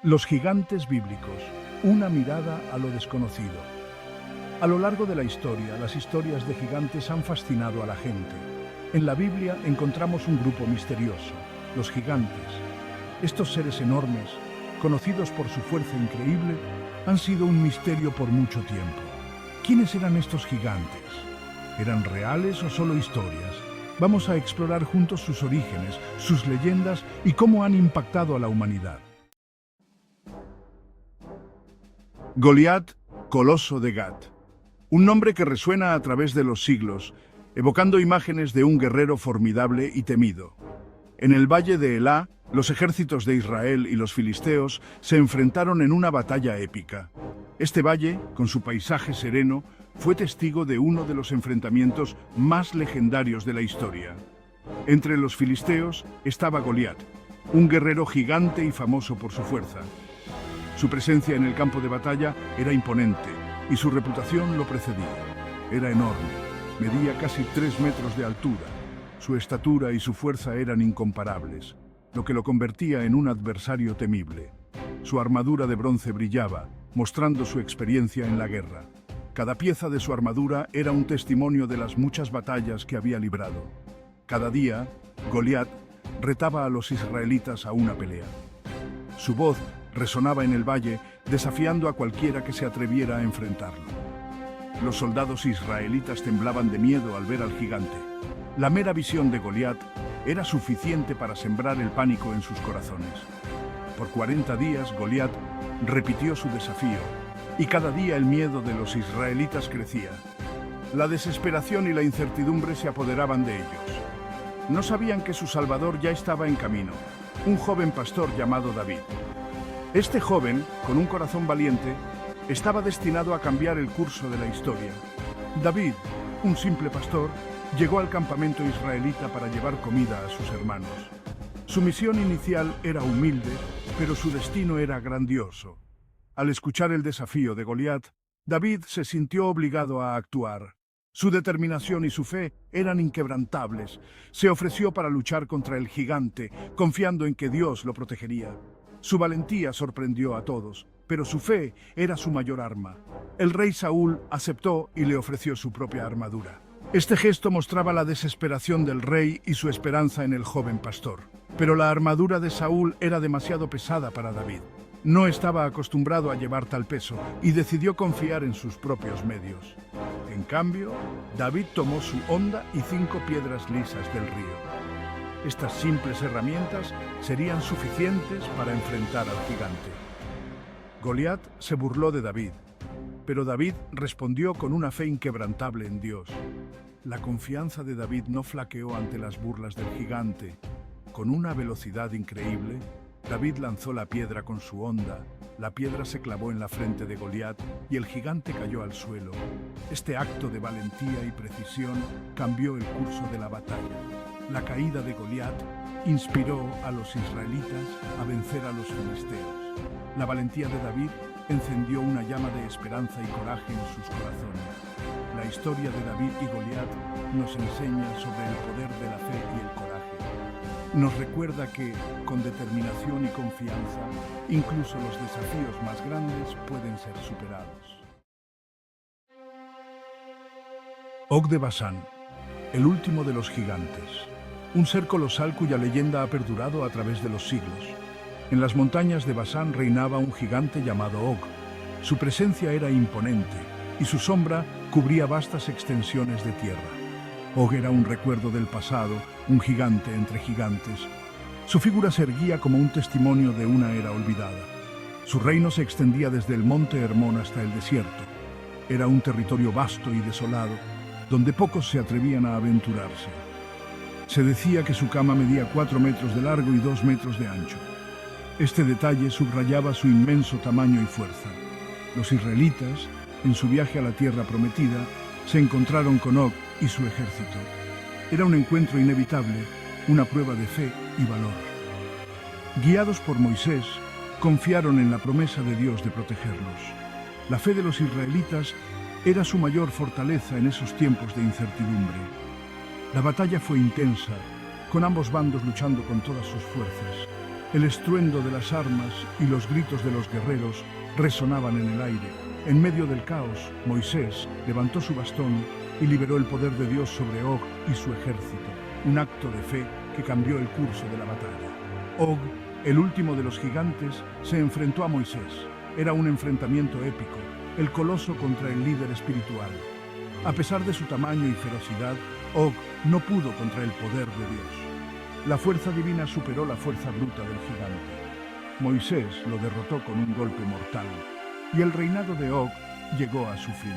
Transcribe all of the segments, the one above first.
Los gigantes bíblicos, una mirada a lo desconocido. A lo largo de la historia, las historias de gigantes han fascinado a la gente. En la Biblia encontramos un grupo misterioso, los gigantes. Estos seres enormes, conocidos por su fuerza increíble, han sido un misterio por mucho tiempo. ¿Quiénes eran estos gigantes? ¿Eran reales o solo historias? Vamos a explorar juntos sus orígenes, sus leyendas y cómo han impactado a la humanidad. Goliat, coloso de Gat. Un nombre que resuena a través de los siglos, evocando imágenes de un guerrero formidable y temido. En el valle de Elá, los ejércitos de Israel y los filisteos se enfrentaron en una batalla épica. Este valle, con su paisaje sereno, fue testigo de uno de los enfrentamientos más legendarios de la historia. Entre los filisteos estaba Goliat, un guerrero gigante y famoso por su fuerza. Su presencia en el campo de batalla era imponente y su reputación lo precedía. Era enorme, medía casi 3 metros de altura. Su estatura y su fuerza eran incomparables, lo que lo convertía en un adversario temible. Su armadura de bronce brillaba, mostrando su experiencia en la guerra. Cada pieza de su armadura era un testimonio de las muchas batallas que había librado. Cada día, Goliat retaba a los israelitas a una pelea. Su voz resonaba en el valle, desafiando a cualquiera que se atreviera a enfrentarlo. Los soldados israelitas temblaban de miedo al ver al gigante. La mera visión de Goliat era suficiente para sembrar el pánico en sus corazones. Por 40 días, Goliat repitió su desafío, y cada día el miedo de los israelitas crecía. La desesperación y la incertidumbre se apoderaban de ellos. No sabían que su Salvador ya estaba en camino, un joven pastor llamado David. Este joven, con un corazón valiente, estaba destinado a cambiar el curso de la historia. David, un simple pastor, llegó al campamento israelita para llevar comida a sus hermanos. Su misión inicial era humilde, pero su destino era grandioso. Al escuchar el desafío de Goliat, David se sintió obligado a actuar. Su determinación y su fe eran inquebrantables. Se ofreció para luchar contra el gigante, confiando en que Dios lo protegería. Su valentía sorprendió a todos, pero su fe era su mayor arma. El rey Saúl aceptó y le ofreció su propia armadura. Este gesto mostraba la desesperación del rey y su esperanza en el joven pastor. Pero la armadura de Saúl era demasiado pesada para David. No estaba acostumbrado a llevar tal peso y decidió confiar en sus propios medios. En cambio, David tomó su honda y 5 piedras lisas del río. Estas simples herramientas serían suficientes para enfrentar al gigante. Goliat se burló de David, pero David respondió con una fe inquebrantable en Dios. La confianza de David no flaqueó ante las burlas del gigante. Con una velocidad increíble, David lanzó la piedra con su honda. La piedra se clavó en la frente de Goliat y el gigante cayó al suelo. Este acto de valentía y precisión cambió el curso de la batalla. La caída de Goliat inspiró a los israelitas a vencer a los filisteos. La valentía de David encendió una llama de esperanza y coraje en sus corazones. La historia de David y Goliat nos enseña sobre el poder de la fe y el coraje. Nos recuerda que, con determinación y confianza, incluso los desafíos más grandes pueden ser superados. Og de Basán, el último de los gigantes. Un ser colosal cuya leyenda ha perdurado a través de los siglos. En las montañas de Basán reinaba un gigante llamado Og. Su presencia era imponente y su sombra cubría vastas extensiones de tierra. Og era un recuerdo del pasado, un gigante entre gigantes. Su figura se erguía como un testimonio de una era olvidada. Su reino se extendía desde el monte Hermón hasta el desierto. Era un territorio vasto y desolado, donde pocos se atrevían a aventurarse. Se decía que su cama medía 4 metros de largo y 2 metros de ancho. Este detalle subrayaba su inmenso tamaño y fuerza. Los israelitas, en su viaje a la tierra prometida, se encontraron con Og y su ejército. Era un encuentro inevitable, una prueba de fe y valor. Guiados por Moisés, confiaron en la promesa de Dios de protegerlos. La fe de los israelitas era su mayor fortaleza en esos tiempos de incertidumbre. La batalla fue intensa, con ambos bandos luchando con todas sus fuerzas. El estruendo de las armas y los gritos de los guerreros resonaban en el aire. En medio del caos, Moisés levantó su bastón y liberó el poder de Dios sobre Og y su ejército, un acto de fe que cambió el curso de la batalla. Og, el último de los gigantes, se enfrentó a Moisés. Era un enfrentamiento épico, el coloso contra el líder espiritual. A pesar de su tamaño y ferocidad, Og no pudo contra el poder de Dios. La fuerza divina superó la fuerza bruta del gigante. Moisés lo derrotó con un golpe mortal, y el reinado de Og llegó a su fin.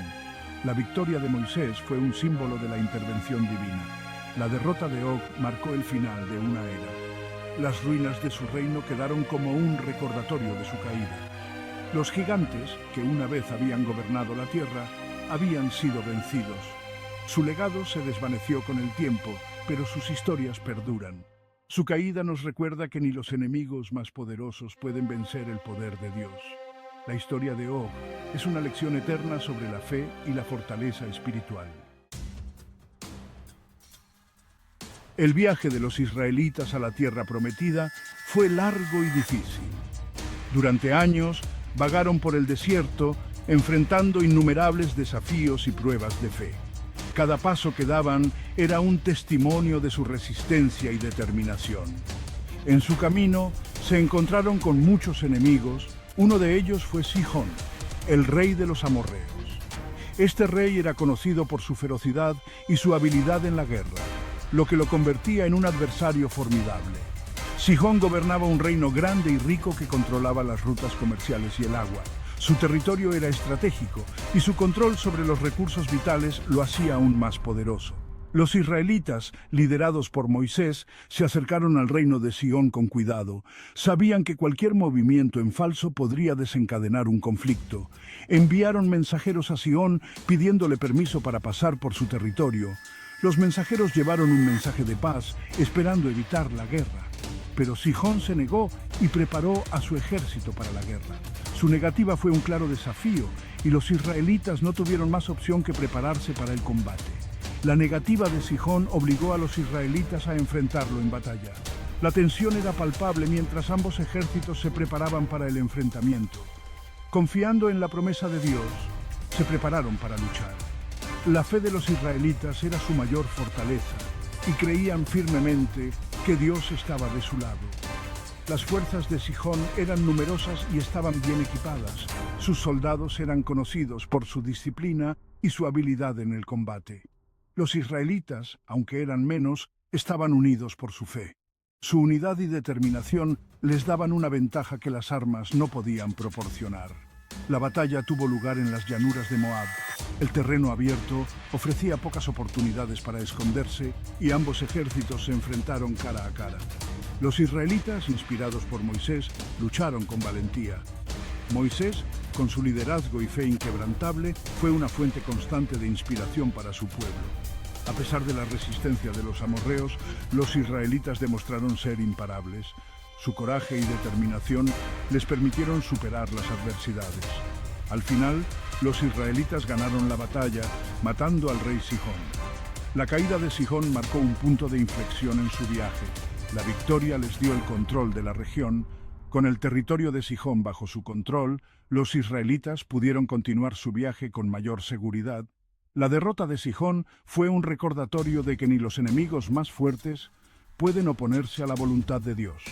La victoria de Moisés fue un símbolo de la intervención divina. La derrota de Og marcó el final de una era. Las ruinas de su reino quedaron como un recordatorio de su caída. Los gigantes, que una vez habían gobernado la tierra, habían sido vencidos. Su legado se desvaneció con el tiempo, pero sus historias perduran. Su caída nos recuerda que ni los enemigos más poderosos pueden vencer el poder de Dios. La historia de Og es una lección eterna sobre la fe y la fortaleza espiritual. El viaje de los israelitas a la tierra prometida fue largo y difícil. Durante años vagaron por el desierto, enfrentando innumerables desafíos y pruebas de fe. Cada paso que daban era un testimonio de su resistencia y determinación. En su camino se encontraron con muchos enemigos. Uno de ellos fue Sihón, el rey de los amorreos. Este rey era conocido por su ferocidad y su habilidad en la guerra, lo que lo convertía en un adversario formidable. Sihón gobernaba un reino grande y rico que controlaba las rutas comerciales y el agua. Su territorio era estratégico y su control sobre los recursos vitales lo hacía aún más poderoso. Los israelitas, liderados por Moisés, se acercaron al reino de Sihón con cuidado. Sabían que cualquier movimiento en falso podría desencadenar un conflicto. Enviaron mensajeros a Sihón pidiéndole permiso para pasar por su territorio. Los mensajeros llevaron un mensaje de paz, esperando evitar la guerra. Pero Sihón se negó y preparó a su ejército para la guerra. Su negativa fue un claro desafío y los israelitas no tuvieron más opción que prepararse para el combate. La negativa de Sihón obligó a los israelitas a enfrentarlo en batalla. La tensión era palpable mientras ambos ejércitos se preparaban para el enfrentamiento. Confiando en la promesa de Dios, se prepararon para luchar. La fe de los israelitas era su mayor fortaleza y creían firmemente que Dios estaba de su lado. Las fuerzas de Sihón eran numerosas y estaban bien equipadas. Sus soldados eran conocidos por su disciplina y su habilidad en el combate. Los israelitas, aunque eran menos, estaban unidos por su fe. Su unidad y determinación les daban una ventaja que las armas no podían proporcionar. La batalla tuvo lugar en las llanuras de Moab. El terreno abierto ofrecía pocas oportunidades para esconderse y ambos ejércitos se enfrentaron cara a cara. Los israelitas, inspirados por Moisés, lucharon con valentía. Moisés, con su liderazgo y fe inquebrantable, fue una fuente constante de inspiración para su pueblo. A pesar de la resistencia de los amorreos, los israelitas demostraron ser imparables. Su coraje y determinación les permitieron superar las adversidades. Al final, los israelitas ganaron la batalla, matando al rey Sihón. La caída de Sihón marcó un punto de inflexión en su viaje. La victoria les dio el control de la región. Con el territorio de Sihón bajo su control, los israelitas pudieron continuar su viaje con mayor seguridad. La derrota de Sihón fue un recordatorio de que ni los enemigos más fuertes pueden oponerse a la voluntad de Dios.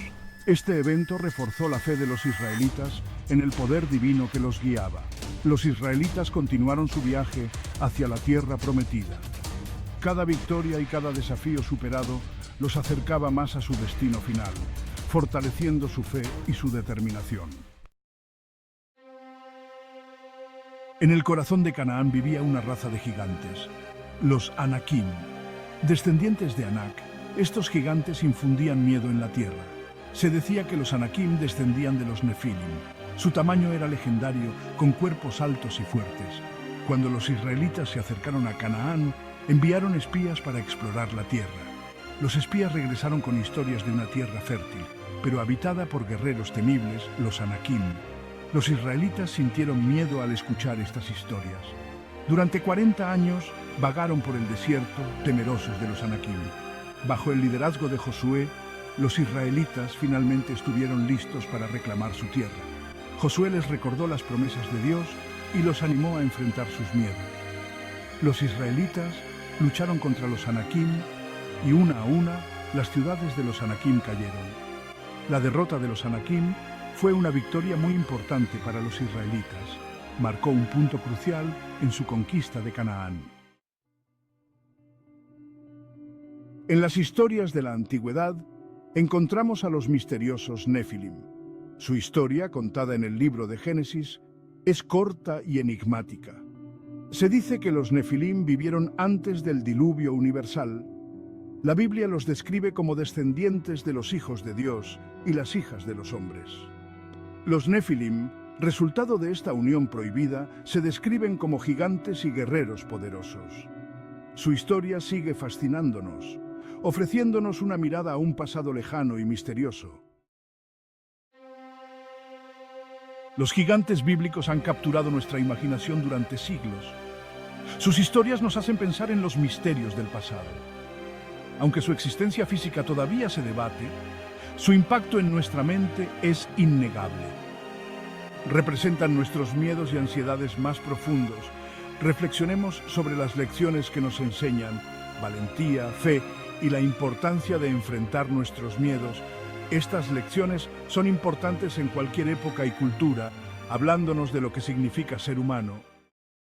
Este evento reforzó la fe de los israelitas en el poder divino que los guiaba. Los israelitas continuaron su viaje hacia la tierra prometida. Cada victoria y cada desafío superado los acercaba más a su destino final, fortaleciendo su fe y su determinación. En el corazón de Canaán vivía una raza de gigantes, los Anakim. Descendientes de Anak, estos gigantes infundían miedo en la tierra. Se decía que los Anakim descendían de los Nefilim. Su tamaño era legendario, con cuerpos altos y fuertes. Cuando los israelitas se acercaron a Canaán, enviaron espías para explorar la tierra. Los espías regresaron con historias de una tierra fértil, pero habitada por guerreros temibles, los Anakim. Los israelitas sintieron miedo al escuchar estas historias. Durante 40 años vagaron por el desierto, temerosos de los Anakim. Bajo el liderazgo de Josué, Los israelitas finalmente estuvieron listos para reclamar su tierra. Josué les recordó las promesas de Dios y los animó a enfrentar sus miedos. Los israelitas lucharon contra los anaquim y una a una las ciudades de los anaquim cayeron. La derrota de los anaquim fue una victoria muy importante para los israelitas. Marcó un punto crucial en su conquista de Canaán. En las historias de la antigüedad encontramos a los misteriosos Nefilim. Su historia, contada en el libro de Génesis, es corta y enigmática. Se dice que los Nefilim vivieron antes del diluvio universal. La Biblia los describe como descendientes de los hijos de Dios y las hijas de los hombres. Los Nefilim, resultado de esta unión prohibida, se describen como gigantes y guerreros poderosos. Su historia sigue fascinándonos, ofreciéndonos una mirada a un pasado lejano y misterioso. Los gigantes bíblicos han capturado nuestra imaginación durante siglos. Sus historias nos hacen pensar en los misterios del pasado. Aunque su existencia física todavía se debate, su impacto en nuestra mente es innegable. Representan nuestros miedos y ansiedades más profundos. Reflexionemos sobre las lecciones que nos enseñan valentía, fe y la importancia de enfrentar nuestros miedos. Estas lecciones son importantes en cualquier época y cultura, hablándonos de lo que significa ser humano